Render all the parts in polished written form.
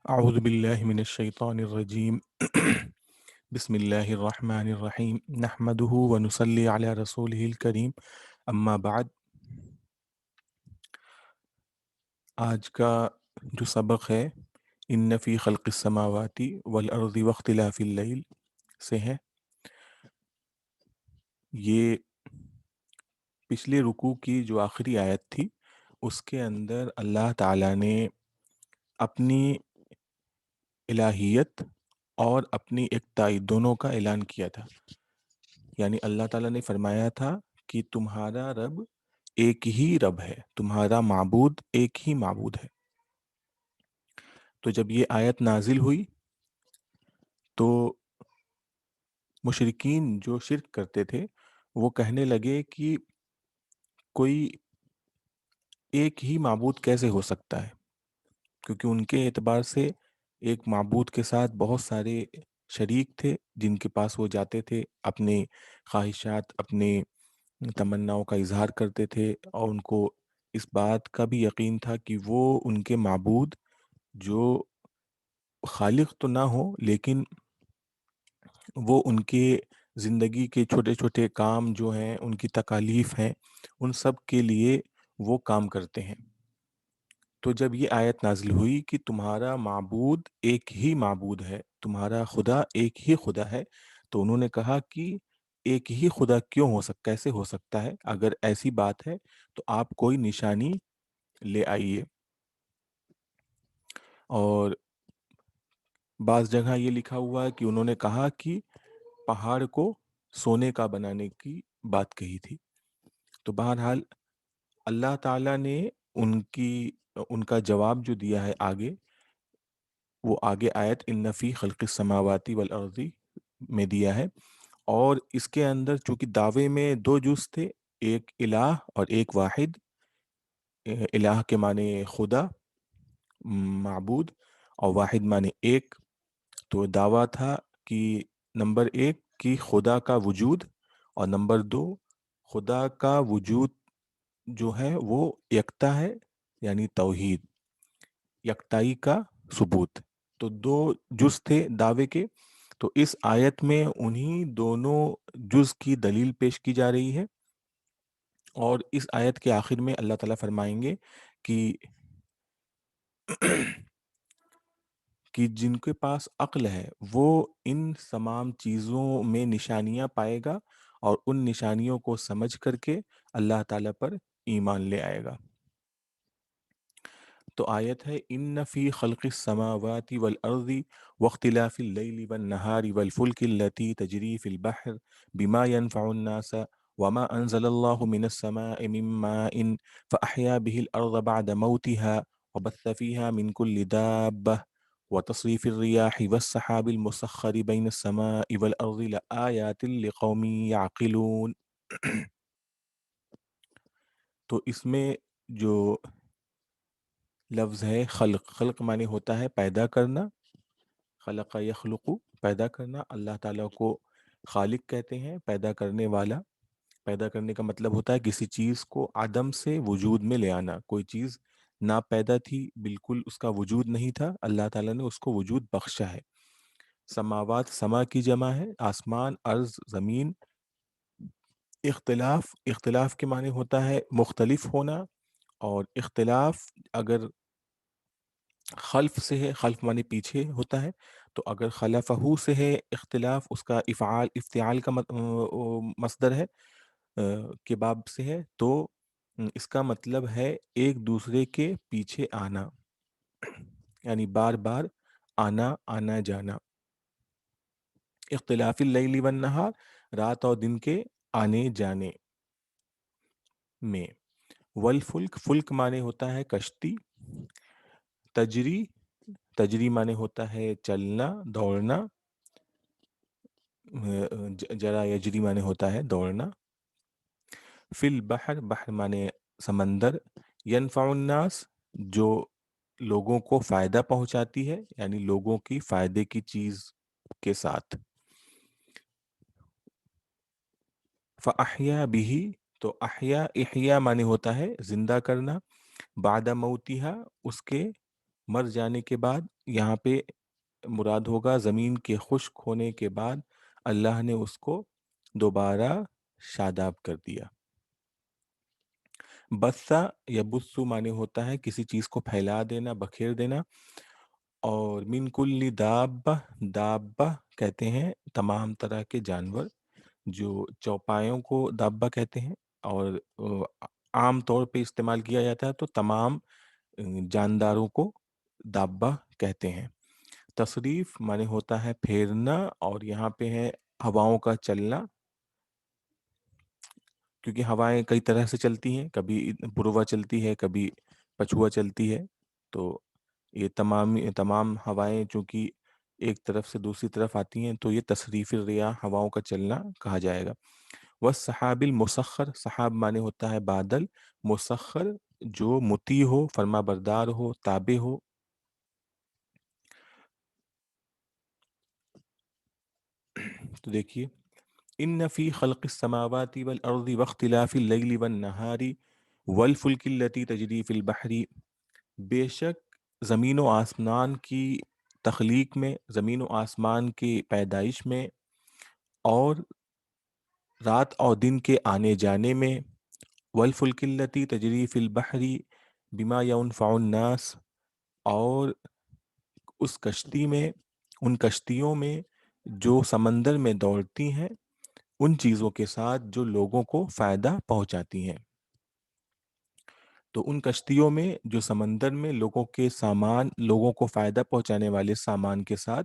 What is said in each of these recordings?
اعوذ باللہ من الشیطان الرجیم بسم اللہ الرحمن الرحیم نحمده ونصلی علی رسولہ الکریم اما بعد۔ آج کا جو سبق ہے ان فی خلق السماوات والارض واختلاف اللیل سے ہے۔ یہ پچھلے رکوع کی جو آخری آیت تھی اس کے اندر اللہ تعالیٰ نے اپنی الہیت اور اپنی اکتائی دونوں کا اعلان کیا تھا۔ یعنی اللہ تعالیٰ نے فرمایا تھا کہ تمہارا رب ایک ہی رب ہے، تمہارا معبود ایک ہی معبود ہے۔ تو جب یہ آیت نازل ہوئی تو مشرکین جو شرک کرتے تھے وہ کہنے لگے کہ کوئی ایک ہی معبود کیسے ہو سکتا ہے، کیونکہ ان کے اعتبار سے ایک معبود کے ساتھ بہت سارے شریک تھے جن کے پاس وہ جاتے تھے، اپنے خواہشات، اپنے تمناؤں کا اظہار کرتے تھے، اور ان کو اس بات کا بھی یقین تھا کہ وہ ان کے معبود جو خالق تو نہ ہو لیکن وہ ان کے زندگی کے چھوٹے چھوٹے کام جو ہیں، ان کی تکالیف ہیں، ان سب کے لیے وہ کام کرتے ہیں۔ تو جب یہ آیت نازل ہوئی کہ تمہارا معبود ایک ہی معبود ہے، تمہارا خدا ایک ہی خدا ہے، تو انہوں نے کہا کہ ایک ہی خدا کیوں ہو سکتا، کیسے ہو سکتا ہے؟ اگر ایسی بات ہے تو آپ کوئی نشانی لے آئیے۔ اور بعض جگہ یہ لکھا ہوا ہے کہ انہوں نے کہا کہ پہاڑ کو سونے کا بنانے کی بات کہی تھی۔ تو بہرحال اللہ تعالیٰ نے ان کا جواب جو دیا ہے آگے، وہ آگے آیت ان فی خلق السماوات والارض میں دیا ہے۔ اور اس کے اندر چونکہ دعوے میں دو جز تھے، ایک الہ اور ایک واحد۔ الہ کے معنی خدا، معبود، اور واحد معنی ایک۔ تو دعویٰ تھا کہ نمبر ایک کہ خدا کا وجود، اور نمبر دو خدا کا وجود جو ہے وہ یکتا ہے، یعنی توحید، یکتائی کا ثبوت۔ تو دو جز تھے دعوے کے، تو اس آیت میں انہی دونوں جز کی دلیل پیش کی جا رہی ہے۔ اور اس آیت کے آخر میں اللہ تعالیٰ فرمائیں گے کہ کہ جن کے پاس عقل ہے وہ ان تمام چیزوں میں نشانیاں پائے گا، اور ان نشانیوں کو سمجھ کر کے اللہ تعالیٰ پر ایمان لے آئے گا۔ تو آیت ہے ان فی خلق السماوات والارض واختلاف اللیل والنہار والفلک التي تجری فی البحر بما ينفع الناس وما انزل اللہ من السماء من ماء فاحیا به الارض بعد موتها وبث فيها من كل دابة وتصريف الرياح والسحاب المسخر بين السماء والأرض لآيات لقوم يعقلون۔ تو اس میں جو لفظ ہے خلق، خلق معنی ہوتا ہے پیدا کرنا، خلق یخلق، پیدا کرنا۔ اللہ تعالیٰ کو خالق کہتے ہیں، پیدا کرنے والا۔ پیدا کرنے کا مطلب ہوتا ہے کسی چیز کو عدم سے وجود میں لے آنا۔ کوئی چیز نہ پیدا تھی، بالکل اس کا وجود نہیں تھا، اللہ تعالیٰ نے اس کو وجود بخشا ہے۔ سماوات، سما کی جمع ہے، آسمان، ارض، زمین۔ اختلاف، اختلاف کے معنی ہوتا ہے مختلف ہونا، اور اختلاف اگر خلف سے ہے، خلف معنی پیچھے ہوتا ہے، تو اگر خلفہو سے ہے اختلاف، اس کا افعال، افتعال کا مصدر ہے، کے باب سے ہے، تو اس کا مطلب ہے ایک دوسرے کے پیچھے آنا، یعنی بار بار آنا، آنا جانا۔ اختلاف اللیل والنہار، رات اور دن کے آنے جانے میں۔ والفلک، فلک معنی ہوتا ہے کشتی۔ تجری، تجری معنی ہوتا ہے چلنا، دوڑنا۔ جرا یجری معنی ہوتا ہے دوڑنا۔ فی البحر، بحر معنی سمندر۔ ینفع الناس، جو لوگوں کو فائدہ پہنچاتی ہے، یعنی لوگوں کی فائدے کی چیز کے ساتھ۔ فَأَحْيَا بِهِ، تو احیا، احیا معنی ہوتا ہے زندہ کرنا، بعد موتها، اس کے मर जाने के बाद यहाँ पे मुराद होगा ज़मीन के खुश्क होने के बाद अल्लाह ने उसको दोबारा शादाब कर दिया। बस्सा या बुस्सु माने होता है किसी चीज़ को फैला देना, बखेर देना। और मिन कुल्ली दाब्बा, दाब्बा कहते हैं तमाम तरह के जानवर, जो चौपायों को दाब्बा कहते हैं। और आम तौर पे इस्तेमाल किया जाता है तो तमाम जानदारों को दाब्बा कहते हैं। तसरीफ माने होता है फेरना, और यहाँ पे है हवाओं का चलना, क्योंकि हवाएं कई तरह से चलती हैं, कभी पूर्वा चलती है, कभी पछुआ चलती है। तो ये तमाम तमाम हवाएं चूंकि एक तरफ से दूसरी तरफ आती हैं, तो ये तसरीफ़ रियाह, हवाओं का चलना कहा जाएगा। वह सहाबिल मुसख्खर, सहाब माने होता है बादल, मुसख्खर जो मुती हो, फर्मा बरदार हो, ताबे हो। तो देखिए, इन्न फी खल्क़िस समावाति वल अर्दि वख्तिलाफ़िल लैली वन नहारी वल फुल्किल लती तजरी फिल बहरी, बेशक ज़मीन व आसमान की तख्लीक में, ज़मीन व आसमान की पैदाइश में, और रात और दिन के आने जाने में, वल फुल्किल्लती तजरी फिल बहरी बिमा यनफ़उन नास, और उस कश्ती में, उन कश्तियों में जो समंदर में दौड़ती हैं, उन चीज़ों के साथ जो लोगों को फ़ायदा पहुंचाती हैं। तो उन कश्तियों में जो समंदर में लोगों के सामान, लोगों को फ़ायदा पहुंचाने वाले सामान के साथ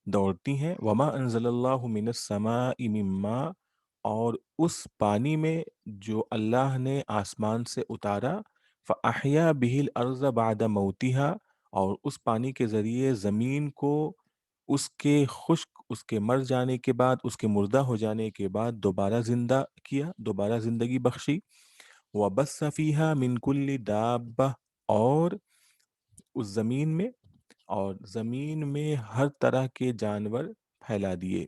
दौड़ती हैं। वमा अनज़लल्लाहु मिनस समाई मिम्मा, और उस पानी में जो अल्लाह ने आसमान से उतारा, फ़अहया बिहिल अर्ज़ बाद मौतिहा, और उस पानी के ज़रिए ज़मीन को उसके खुश्क, उसके मर जाने के बाद, उसके मुर्दा हो जाने के बाद दोबारा ज़िंदा किया, दोबारा ज़िंदगी बख्शी। वबस्स फ़ीहा मिन कुल्ली दाब्बा, और उस ज़मीन में, और ज़मीन में हर तरह के जानवर फैला दिए।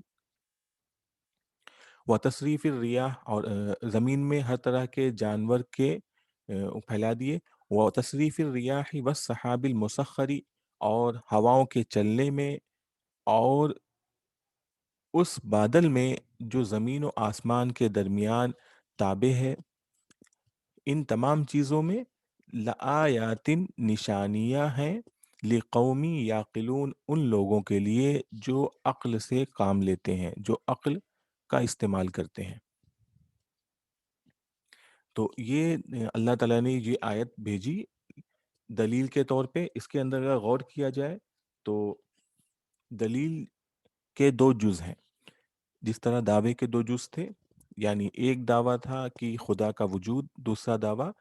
व तसरीफ़ रियाह, और ज़मीन में हर तरह के जानवर के फैला दिए। व तसरीफ़ रियाह व सहाबिल मुसख्खरी, और हवाओं के चलने में, और उस बादल में जो ज़मीन व आसमान के दरमियान ताबे है। इन तमाम चीज़ों में लआयातिन निशानियाँ हैं, लिकौमी याक़िलून उन लोगों के लिए जो अक्ल से काम लेते हैं, जो अक्ल का इस्तेमाल करते हैं। तो ये अल्लाह ताला ने ये आयत भेजी दलील के तौर पे। इसके अंदर अगर गौर किया जाए तो दलील के दो जुज़ हैं। जिस तरह दावे के दो जुज़ थे, यानी एक दावा था कि खुदा का वजूद, दूसरा दावा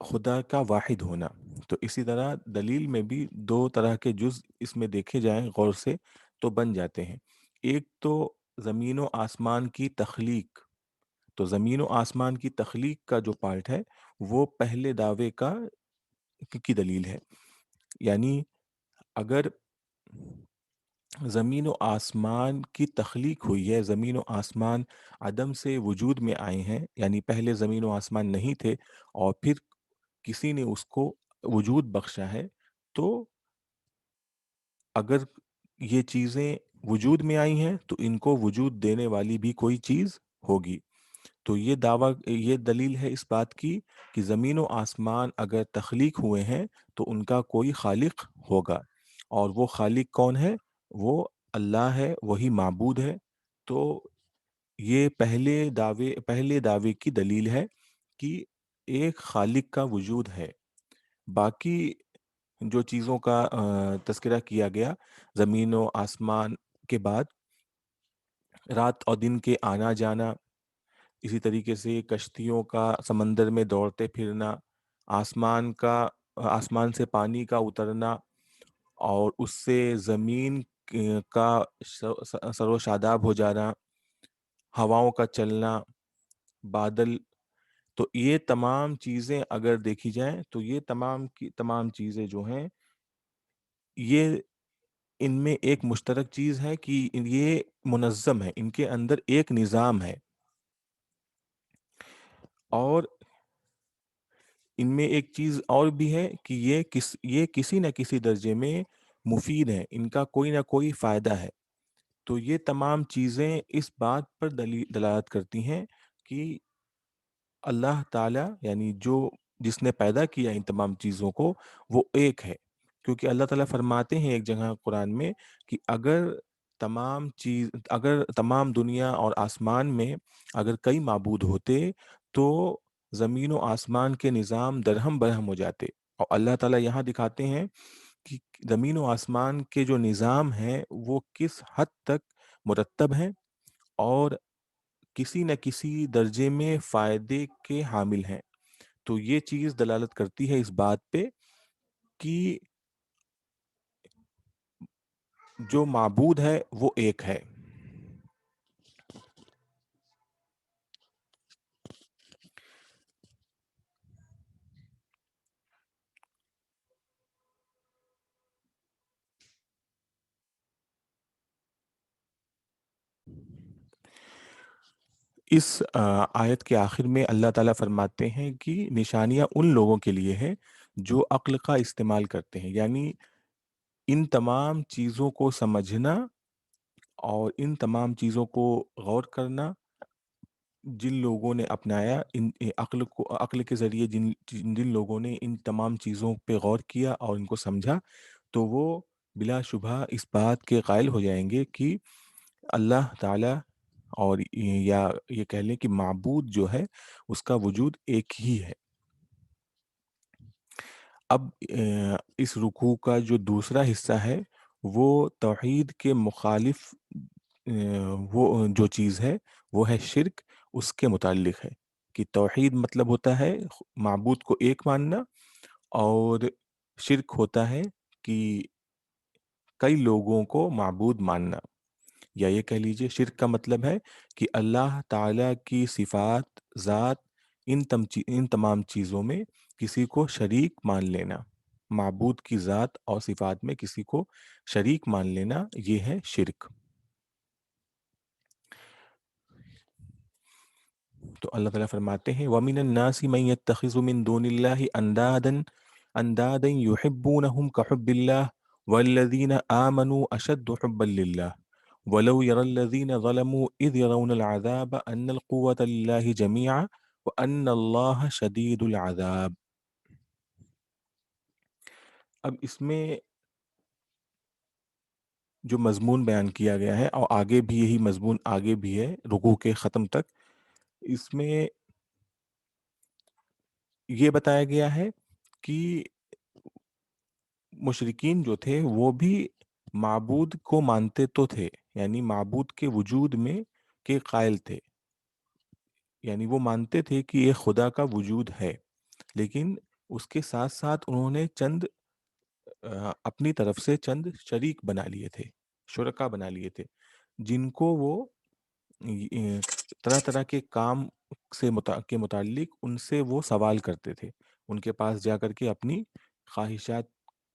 खुदा का वाहिद होना। तो इसी तरह दलील में भी दो तरह के जुज़ इसमें देखे जाएं गौर से तो बन जाते हैं। एक तो ज़मीन व आसमान की तख्लीक। तो ज़मीन व आसमान की तख्लीक का जो पार्ट है वो पहले दावे का की दलील है। यानी अगर ज़मीन व आसमान की तख्लीक हुई है, ज़मीन व आसमान अदम से वजूद में आए हैं, यानी पहले ज़मीन व आसमान नहीं थे और फिर किसी ने उसको वजूद बख्शा है, तो अगर ये चीज़ें वजूद में आई हैं तो इनको वजूद देने वाली भी कोई चीज़ होगी। तो ये दावा, ये दलील है इस बात की कि ज़मीन व आसमान अगर तख्लीक हुए हैं तो उनका कोई खालिक होगा, और वो खालिक कौन है? वो अल्लाह है, वही माबूद है। तो ये पहले दावे की दलील है कि एक खालिक का वजूद है। बाकी जो चीज़ों का तज़किरा किया गया ज़मीन व आसमान के बाद, रात और दिन के आना-जाना, इसी तरीके से कश्तियों का समंदर में दौड़ते फिरना, आसमान से पानी का उतरना, और उससे ज़मीन का सरोशादाब हो जाना, हवाओं का चलना, बादल। तो ये तमाम चीज़ें अगर देखी जाएँ तो ये तमाम की तमाम चीज़ें जो हैं, ये इनमें एक मुश्तरक चीज़ है कि ये मुनज़्ज़म है, इनके अंदर एक निज़ाम है। और ان میں ایک چیز اور بھی ہے کہ یہ کسی نہ کسی درجے میں مفید ہے، ان کا کوئی نہ کوئی فائدہ ہے۔ تو یہ تمام چیزیں اس بات پر دلالت کرتی ہیں کہ اللہ تعالیٰ یعنی جس نے پیدا کیا ان تمام چیزوں کو، وہ ایک ہے۔ کیونکہ اللہ تعالیٰ فرماتے ہیں ایک جگہ قرآن میں کہ اگر تمام دنیا اور آسمان میں اگر کئی معبود ہوتے تو زمین و آسمان کے نظام درہم برہم ہو جاتے۔ اور اللہ تعالیٰ یہاں دکھاتے ہیں کہ زمین و آسمان کے جو نظام ہیں وہ کس حد تک مرتب ہیں اور کسی نہ کسی درجے میں فائدے کے حامل ہیں۔ تو یہ چیز دلالت کرتی ہے اس بات پہ کہ جو معبود ہے وہ ایک ہے۔ اس آیت کے آخر میں اللہ تعالیٰ فرماتے ہیں کہ نشانیاں ان لوگوں کے لیے ہیں جو عقل کا استعمال کرتے ہیں، یعنی ان تمام چیزوں کو سمجھنا اور ان تمام چیزوں کو غور کرنا جن لوگوں نے اپنایا ان عقل کے ذریعے جن لوگوں نے ان تمام چیزوں پہ غور کیا اور ان کو سمجھا، تو وہ بلا شبہ اس بات کے قائل ہو جائیں گے کہ اللہ تعالیٰ اور یا یہ کہہ لیں کہ معبود جو ہے اس کا وجود ایک ہی ہے۔ اب اس رکوع کا جو دوسرا حصہ ہے وہ توحید کے مخالف وہ جو چیز ہے وہ ہے شرک، اس کے متعلق ہے کہ توحید مطلب ہوتا ہے معبود کو ایک ماننا، اور شرک ہوتا ہے کہ کئی لوگوں کو معبود ماننا، یا یہ کہہ لیجئے شرک کا مطلب ہے کہ اللہ تعالیٰ کی صفات، ذات، ان تمام چیزوں میں کسی کو شریک مان لینا۔ معبود کی ذات اور صفات میں کسی کو شریک مان لینا، یہ ہے شرک۔ تو اللہ تعالیٰ فرماتے ہیں وَمِنَ النَّاسِ مَن يَتَّخِذُ مِن دُونِ اللَّهِ أَندَادًا يُحِبُّونَهُمْ كَحُبِّ اللَّهِ وَالَّذِينَ آمَنُوا أَشَدُّ حُبًّا لِلَّهِ وَلَوْ يَرَى الَّذِينَ ظَلَمُوا إِذْ يَرَوْنَ الْعَذَابَ أَنَّ الْقُوَّةَ لِلَّهِ جَمِيعًا وَأَنَّ اللَّهَ شَدِيدُ الْعَذَابِ۔ اب اس میں جو مضمون بیان کیا گیا ہے، اور آگے بھی یہی مضمون آگے بھی ہے رکوع کے ختم تک، اس میں یہ بتایا گیا ہے کہ مشرکین جو تھے وہ بھی معبود کو مانتے تو تھے، یعنی معبود کے وجود میں کے قائل تھے، یعنی وہ مانتے تھے کہ یہ خدا کا وجود ہے، لیکن اس کے ساتھ ساتھ انہوں نے اپنی طرف سے چند شریک بنا لیے تھے، شرکا بنا لیے تھے، جن کو وہ طرح طرح کے کام کے متعلق ان سے وہ سوال کرتے تھے، ان کے پاس جا کر کے اپنی خواہشات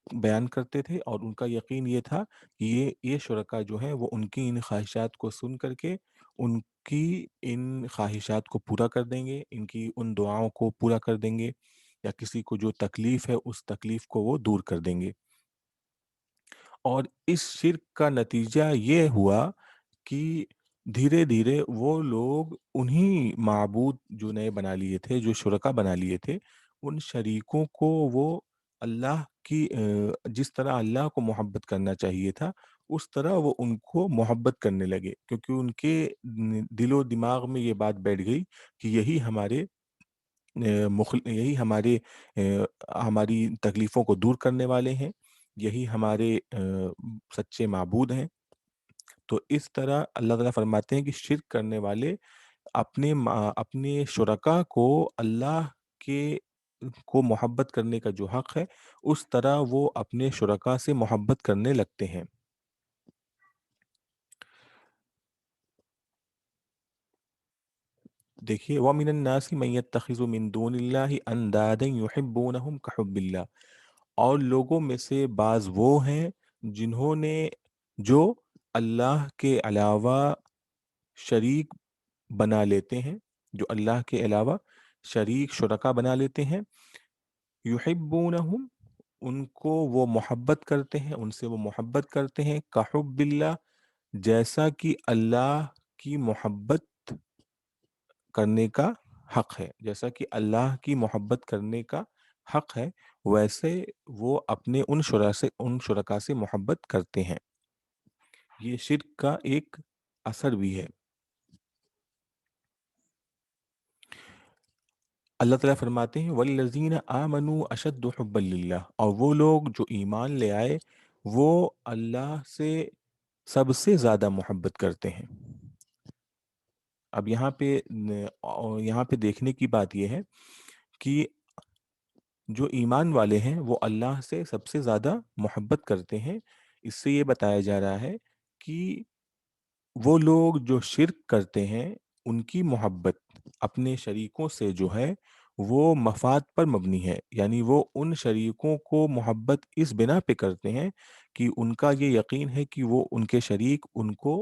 بیان کرتے تھے، اور ان کا یقین یہ تھا کہ یہ شرکا جو ہیں وہ ان کی ان خواہشات کو سن کر کے ان کی ان خواہشات کو پورا کر دیں گے، ان کی ان دعاؤں کو پورا کر دیں گے، یا کسی کو جو تکلیف ہے اس تکلیف کو وہ دور کر دیں گے۔ اور اس شرک کا نتیجہ یہ ہوا کہ دھیرے دھیرے وہ لوگ انہی معبود جو نئے بنا لیے تھے، جو شرکا بنا لیے تھے، ان شریکوں کو وہ اللہ کی جس طرح اللہ کو محبت کرنا چاہیے تھا اس طرح وہ ان کو محبت کرنے لگے، کیونکہ ان کے دل و دماغ میں یہ بات بیٹھ گئی کہ یہی ہماری تکلیفوں کو دور کرنے والے ہیں، یہی ہمارے سچے معبود ہیں۔ تو اس طرح اللہ تعالیٰ فرماتے ہیں کہ شرک کرنے والے اپنے شرکا کو اللہ کے کو محبت کرنے کا جو حق ہے اس طرح وہ اپنے شرکا سے محبت کرنے لگتے ہیں۔ دیکھیے وَمِنَ النَّاسِ مَن يَتَّخِذُ مِن دُونِ اللَّهِ أَندَادًا يُحِبُّونَهُمْ كَحُبِّ اللَّهِ، اور لوگوں میں سے بعض وہ ہیں جنہوں نے جو اللہ کے علاوہ شریک بنا لیتے ہیں، جو اللہ کے علاوہ شریک شرکا بنا لیتے ہیں، युहिब्बूनहुम, उनको वो मोहब्बत करते हैं, उनसे वो मोहब्बत करते हैं, का हुब्बिल्लाह, जैसा कि अल्लाह की मोहब्बत करने का हक है, जैसा कि अल्लाह की मोहब्बत करने का हक है, वैसे वो अपने उन शुरका से मोहब्बत करते हैं। ये शिर्क का एक असर भी है। अल्लाह ताला फरमाते हैं वल्लज़ीना आमनू अशद्दु हुब्बन लिल्लाह, और वो लोग जो ईमान ले आए वो अल्लाह से सबसे ज़्यादा मोहब्बत करते हैं। अब यहाँ पे देखने की बात ये है कि जो ईमान वाले हैं वो अल्लाह से सबसे ज़्यादा मोहब्बत करते हैं। इससे ये बताया जा रहा है कि वो लोग जो शिर्क करते हैं, उनकी मोहब्बत अपने शरीकों से जो है, वो मफ़ाद पर मबनी है। यानी वो उन शरीकों को मोहब्बत इस बिना पे करते हैं कि उनका ये यकीन है कि वो उनके शरीक उनको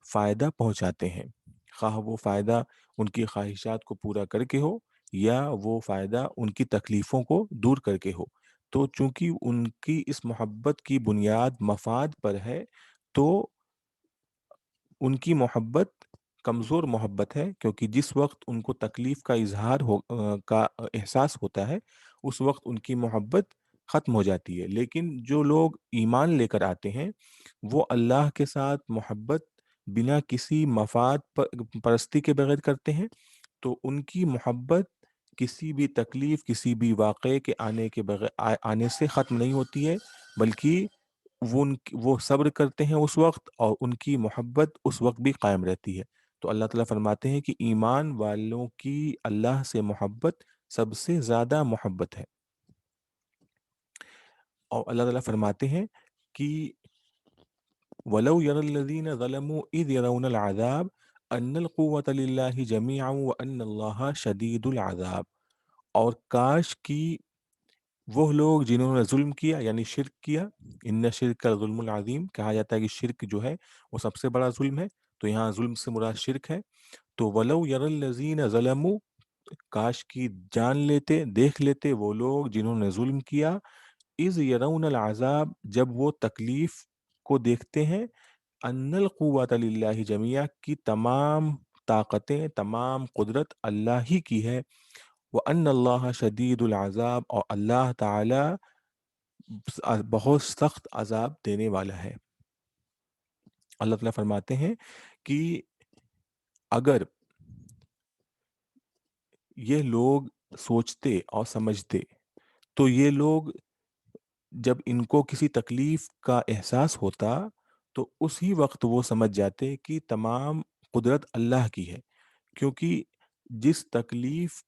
फ़ायदा पहुँचाते हैं। ख़्वाह वो फ़ायदा उनकी ख़्वाहिशात को पूरा करके हो या वो फ़ायदा उनकी तकलीफ़ों को दूर करके हो। तो चूँकि उनकी इस मोहब्बत की बुनियाद मफ़ाद पर है, तो उनकी मोहब्बत कमज़ोर मोहब्बत है, क्योंकि जिस वक़्त उनको तकलीफ़ का एहसास होता है, उस वक़्त उनकी मोहब्बत ख़त्म हो जाती है। लेकिन जो लोग ईमान लेकर आते हैं, वो अल्लाह के साथ मोहब्बत बिना किसी मफ़ाद परस्ती के बगैर करते हैं, तो उनकी मोहब्बत किसी भी तकलीफ़, किसी भी वाक़ये के आने से ख़त्म नहीं होती है, बल्कि वो सब्र करते हैं उस वक़्त, और उनकी मोहब्बत उस वक़्त भी कायम रहती है। तो अल्लाह ताला फरमाते हैं कि ईमान वालों की अल्लाह से मोहब्बत सबसे ज़्यादा मोहब्बत है। और अल्लाह ताला फरमाते हैं कि वलौ यरल्लज़ीना ज़लमू इज़ यरौनल अज़ाब अन्नल कुव्वत लिल्लाहि जमीअन व अन्नल्लाहा शदीदुल अज़ाब, और काश कि वो लोग जिन्होंने ज़ुल्म किया यानी शिर्क किया, इन्न शिर्कल ज़ुल्मुल अज़ीम, कहा जाता है कि शिर्क जो है वो सबसे बड़ा ज़ुल्म है, तो यहाँ ज़ुल्म से मुराद शिर्क है। तो वलौ यरल्लज़ीना ज़लमू, काश कि जान लेते, देख लेते वो लोग जिन्होंने ज़ुल्म किया, इज़ यरौनल अज़ाब, जब वो तकलीफ़ को देखते हैं, अन्नल कुव्वत लिल्लाहि जमीआ, की तमाम ताकतें, तमाम कुदरत अल्लाह ही की है, व अन्नल्लाह शदीदुल अज़ाब, और अल्लाह ताला बहुत सख्त अज़ाब देने वाला है। अल्लाह ताला फरमाते हैं कि अगर ये लोग सोचते और समझते, तो ये लोग जब इनको किसी तकलीफ का एहसास होता, तो उसी वक़्त वो समझ जाते कि तमाम कुदरत अल्लाह की है। क्योंकि जिस तकलीफ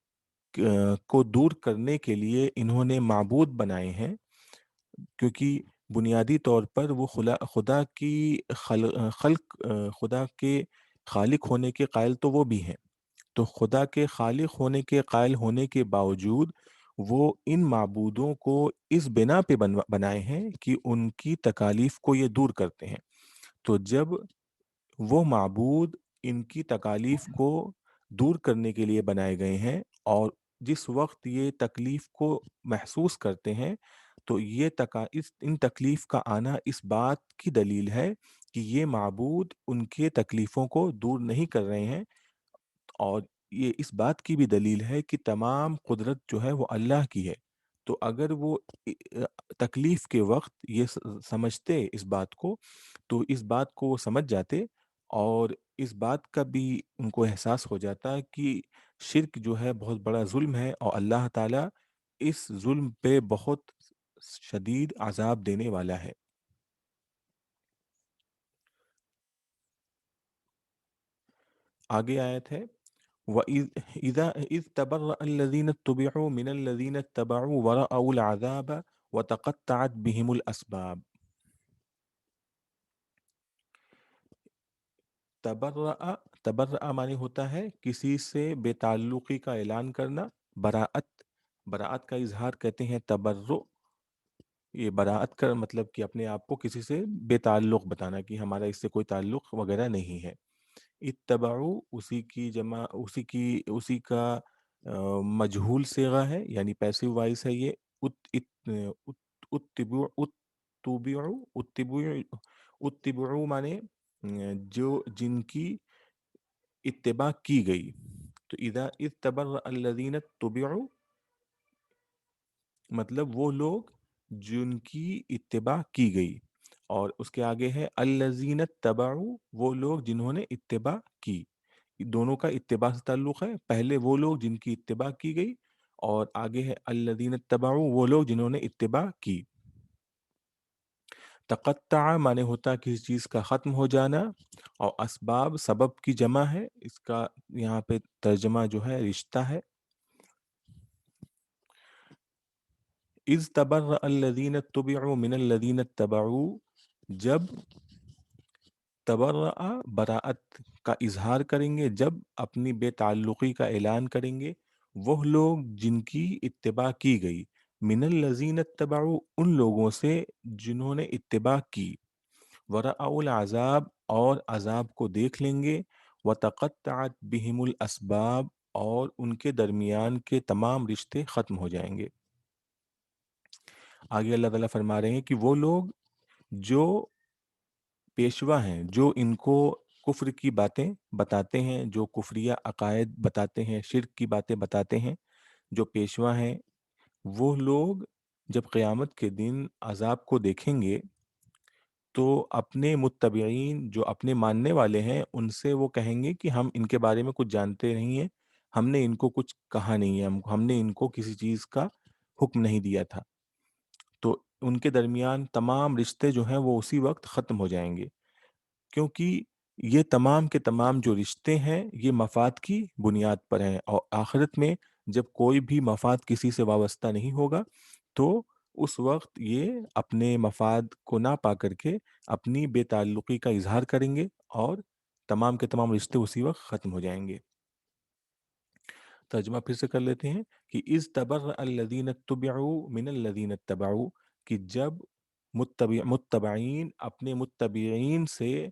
को दूर करने के लिए इन्होंने माबूद बनाए हैं, क्योंकि बुनियादी तौर पर वो खुदा के खालिक होने के कायल तो वो भी हैं। तो खुदा के खालिक होने के कायल होने के बावजूद वो इन माबूदों को इस बिना पे बनाए हैं कि उनकी तकालीफ को ये दूर करते हैं। तो जब वो माबूद इनकी तकालीफ को दूर करने के लिए बनाए गए हैं, और जिस वक़्त ये तकलीफ को महसूस करते हैं, तो ये तका इस इन तकलीफ का आना इस बात की दलील है कि ये माबूद उनके तकलीफ़ों को दूर नहीं कर रहे हैं, और ये इस बात की भी दलील है कि तमाम कुदरत जो है वो अल्लाह की है। तो अगर वो तकलीफ़ के वक़्त ये समझते इस बात को, तो इस बात को वो समझ जाते, और इस बात का भी उनको एहसास हो जाता कि शिर्क जो है बहुत बड़ा ज़ुल्म है, और अल्लाह ताला इस ज़ुल्म पे बहुत शदीद अज़ाब देने वाला है। आगे आयत है, इज़ तबर्रअ अल्लज़ीना इत्तुबिअू मिनल्लज़ीना इत्तबअू व रअउल अज़ाब व तक़त्तअत बिहिमुल अस्बाब। तबर्रअ, तबर्रअ माने होता है किसी से बेताल्लुकी का ऐलान करना, बराअत, बराअत का इज़हार कहते हैं तबर्रु। ये बराअत का मतलब कि अपने आप को किसी से बेताल्लुक बताना कि हमारा इससे कोई ताल्लुक वगैरह नहीं है। इत्तबअू उसी का मजहूल सिगा है, यानी पैसिव वॉइस है ये। उत इत उत उत्तिबु उत्तुबिउ उत्तिबुउ उत्तिबुउ माने जो जिनकी इत्तिबा की गई। तो इदा इत्तबर अल्लज़ीन तुबिउ मतलब वो लोग जिनकी इत्तिबा की गई, और उसके आगे है अल्लज़ीन तबउ वो लोग जिन्होंने इत्तिबा की। दोनों का इत्तिबा से ताल्लुक़ है, पहले वो लोग जिनकी इत्तिबा की गई, और आगे है अल्लज़ीन तबउ वो लोग जिन्होंने इत्तिबा की। तक़त्तअ माने होता है किसी चीज़ का ख़त्म हो जाना, और असबाब सबब की जमा है, इसका यहाँ पे तर्जमा जो है रिश्ता है। इज़ तबर्रअ अल्लज़ीन तुबिउ मिनल्लज़ीन इत्तबऊ जब तबर्रअ बराअत का इज़हार करेंगे, जब अपनी बेताल्लुक़ी का ऐलान करेंगे वह लोग जिनकी इत्तिबा की गई, मिनल्लज़ीन इत्तबऊ उन लोगों से जिन्होंने इत्तिबा की, वरअउल अज़ाब और अज़ाब को देख लेंगे, वतक़त्तअत बिहिमुल असबाब और उनके दरमियान के तमाम रिश्ते ख़त्म हो जाएंगे। आगे अल्लाह ताला फरमा रहे हैं कि वो लोग जो पेशवा हैं, जो इनको कुफ्र की बातें बताते हैं, जो कुफ्रिया अकायद बताते हैं, शिर्क की बातें बताते हैं, जो पेशवा हैं, वो लोग जब क़यामत के दिन अज़ाब को देखेंगे तो अपने मुत्तबईन जो अपने मानने वाले हैं उनसे वो कहेंगे कि हम इनके बारे में कुछ जानते नहीं हैं, हमने इनको कुछ कहा नहीं है, हमने इनको किसी चीज़ का हुक्म नहीं दिया था। तो उनके दरमियान तमाम रिश्ते जो हैं वो उसी वक़्त ख़त्म हो जाएँगे। क्योंकि ये तमाम के तमाम जो रिश्ते हैं ये मफ़ाद की बुनियाद पर हैं, और आखिरत में जब कोई भी मफ़ाद किसी से वाबस्ता नहीं होगा तो उस वक्त ये अपने मफ़ाद को ना पा करके अपनी बेताल्लुकी का इजहार करेंगे, और तमाम के तमाम रिश्ते उसी वक्त ख़त्म हो जाएंगे। तर्जुमा फिर से कर लेते हैं कि इज़ तबर अल्लज़ीन तुबिउ मिनल्लज़ीन तबऊ कि जब मुत्तबईन अपने मुत्तबईन से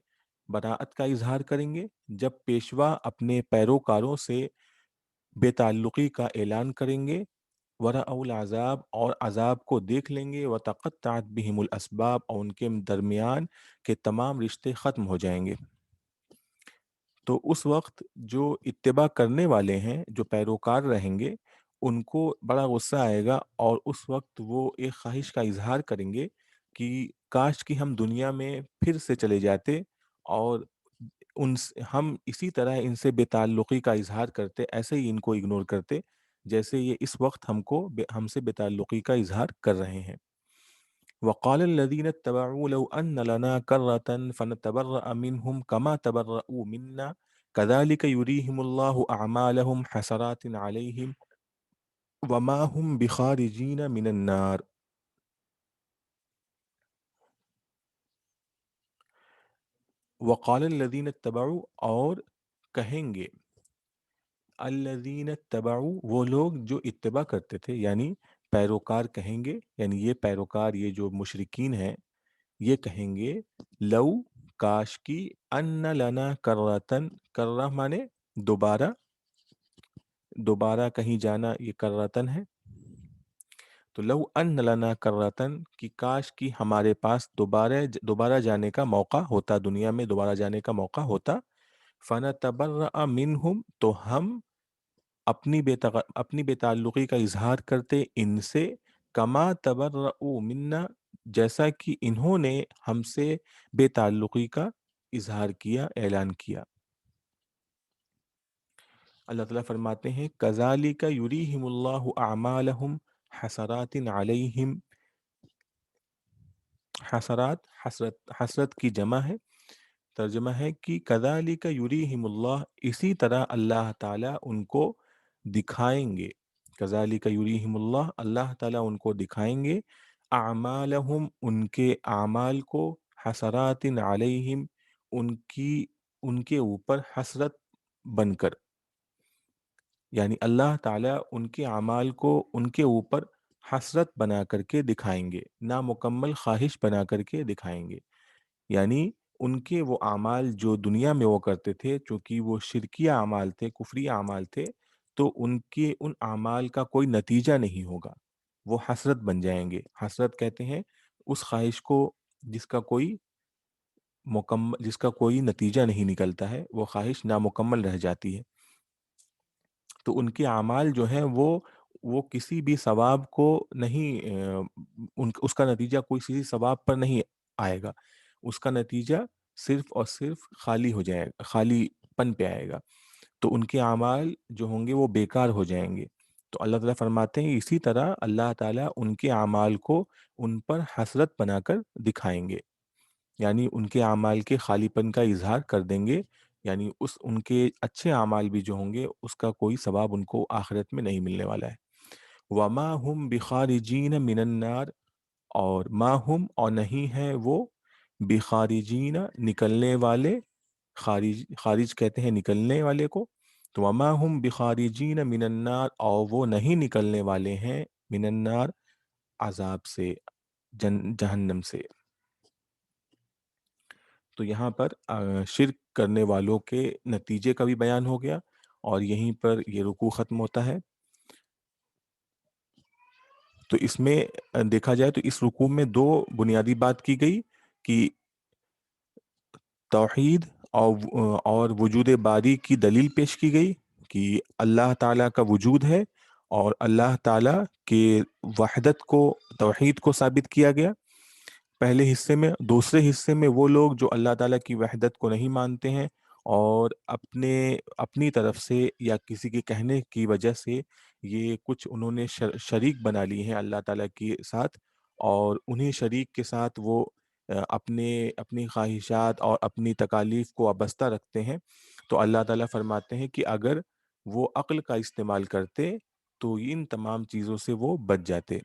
बराअत का इजहार करेंगे, जब पेशवा अपने पैरोकारों से बेताल्लुकी का ऐलान करेंगे, वरअउल अज़ाब और अज़ाब को देख लेंगे, व तक़त्तअत बिहिमुल असबाब और उनके दरमियान के तमाम रिश्ते ख़त्म हो जाएंगे। तो उस वक़्त जो इत्तिबा करने वाले हैं, जो पैरोकार रहेंगे, उनको बड़ा गुस्सा आएगा, और उस वक़्त वो एक ख़्वाहिश का इज़हार करेंगे कि काश कि हम दुनिया में फिर से चले जाते, और हम इसी तरह इनसे बेताल्लुकी का इज़हार करते, ऐसे ही इनको इग्नोर करते, जैसे ये इस वक़्त हमसे बेताल्लुकी का इज़हार कर रहे हैं। वक़ाल अल्लज़ीन इत्तबअू लौ अन्न लना कर्रतन फनतबर्रअ मिनहुम कमा तबर्रअू मिन्ना कज़ालिक युरीहिमुल्लाहु अअमालहुम हसरातिन अलैहिम वमा हुम बिखारिजीन मिनन नार। वक़ाल अल्लज़ीन इत्तबअू और कहेंगे अल्लज़ीन इत्तबअू वो लोग जो इत्तिबा करते थे, यानी पैरोकार कहेंगे, यानी ये पैरोकार, ये जो मुशरिकीन हैं, ये कहेंगे लऊ काश की अन्न लना कर्रतन, कर्रा माने दोबारा, दोबारा कहीं जाना, ये कर्रतन है। तो लऊ अन्न लना कर्रतन कि काश कि हमारे पास दोबारा जाने का मौका होता, दुनिया में दोबारा जाने का मौका होता। फनतबर्रअ मिनहुम तो हम अपनी बेताल्लुकी का इजहार करते इनसे, कमा तबर्रऊ मिन्ना जैसा कि इन्होंने हमसे बेताल्लुकी का इजहार किया, ऐलान किया। अल्लाह ताला फरमाते हैं कज़ालिका युरीहिमुल्लाहु अमालहुम हसरातिन अलैहिम। हसरात हसरत हसरत की जमा है। तर्जुमा है कि कज़ालिका युरीहिमुल्लाह इसी तरह अल्लाह ताला उनको दिखाएंगे। कज़ालिका युरीहिमुल्लाह अल्लाह ताला उनको दिखाएंगे। अमालहुम उनके आमाल को, हसरातिन अलैहिम उनकी उनके ऊपर हसरत बनकर, यानी अल्लाह ताला उनके आमाल को उनके ऊपर हसरत बना करके दिखाएंगे, नामुकम्मल ख्वाहिश बना करके दिखाएंगे। यानी उनके वो आमाल जो दुनिया में वो करते थे, चूंकि वो शिरकिया आमाल थे, कुफरी आमाल थे, तो उनके उन आमाल का कोई नतीजा नहीं होगा। وہ حسرت بن جائیں گے. حسرت کہتے ہیں اس خواہش کو جس کا کوئی جس کا کوئی نتیجہ نہیں نکلتا ہے، وہ خواہش نامکمل رہ جاتی ہے. تو ان کے اعمال جو ہیں وہ کسی بھی ثواب کو نہیں اس کا نتیجہ کوئی کسی ثواب پر نہیں آئے گا. اس کا نتیجہ صرف اور صرف خالی ہو جائے گا، خالی پن پہ آئے گا. تو ان کے اعمال جو ہوں گے وہ بیکار ہو جائیں گے. تو اللہ تعالیٰ فرماتے ہیں اسی طرح اللہ تعالیٰ ان کے اعمال کو ان پر حسرت بنا کر دکھائیں گے، یعنی ان کے اعمال کے خالی پن کا اظہار کر دیں گے. یعنی ان کے اچھے اعمال بھی جو ہوں گے اس کا کوئی ثواب ان کو آخرت میں نہیں ملنے والا ہے. وما ہم بخارجین من النار، اور ما ہم اور نہیں ہے وہ بخارجین نکلنے والے. خارج کہتے ہیں نکلنے والے کو. تو وما ہم بخارجین من النار، اور وہ نہیں نکلنے والے ہیں من النار عذاب سے، جہنم سے. تو یہاں پر شرک کرنے والوں کے نتیجے کا بھی بیان ہو گیا، اور یہیں پر یہ رکوع ختم ہوتا ہے. تو اس میں دیکھا جائے تو اس رکوع میں دو بنیادی بات کی گئی کہ توحید اور وجود باری کی دلیل پیش کی گئی کہ اللہ تعالیٰ کا وجود ہے، اور اللہ تعالیٰ کے وحدت کو، توحید کو ثابت کیا گیا پہلے حصے میں. دوسرے حصے میں وہ لوگ جو اللہ تعالیٰ کی وحدت کو نہیں مانتے ہیں اور اپنی طرف سے یا کسی کے کہنے کی وجہ سے یہ کچھ انہوں نے شریک بنا لی ہیں اللہ تعالیٰ کے ساتھ، اور انہیں شریک کے ساتھ وہ اپنی خواہشات اور اپنی تکالیف کو وابستہ رکھتے ہیں. تو اللہ تعالیٰ فرماتے ہیں کہ اگر وہ عقل کا استعمال کرتے تو ان تمام چیزوں سے وہ بچ جاتے.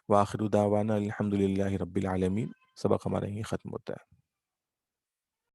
وآخر دعوانا الحمد للہ رب العالمین. سبق ہمارا یہیں ختم ہوتا ہے.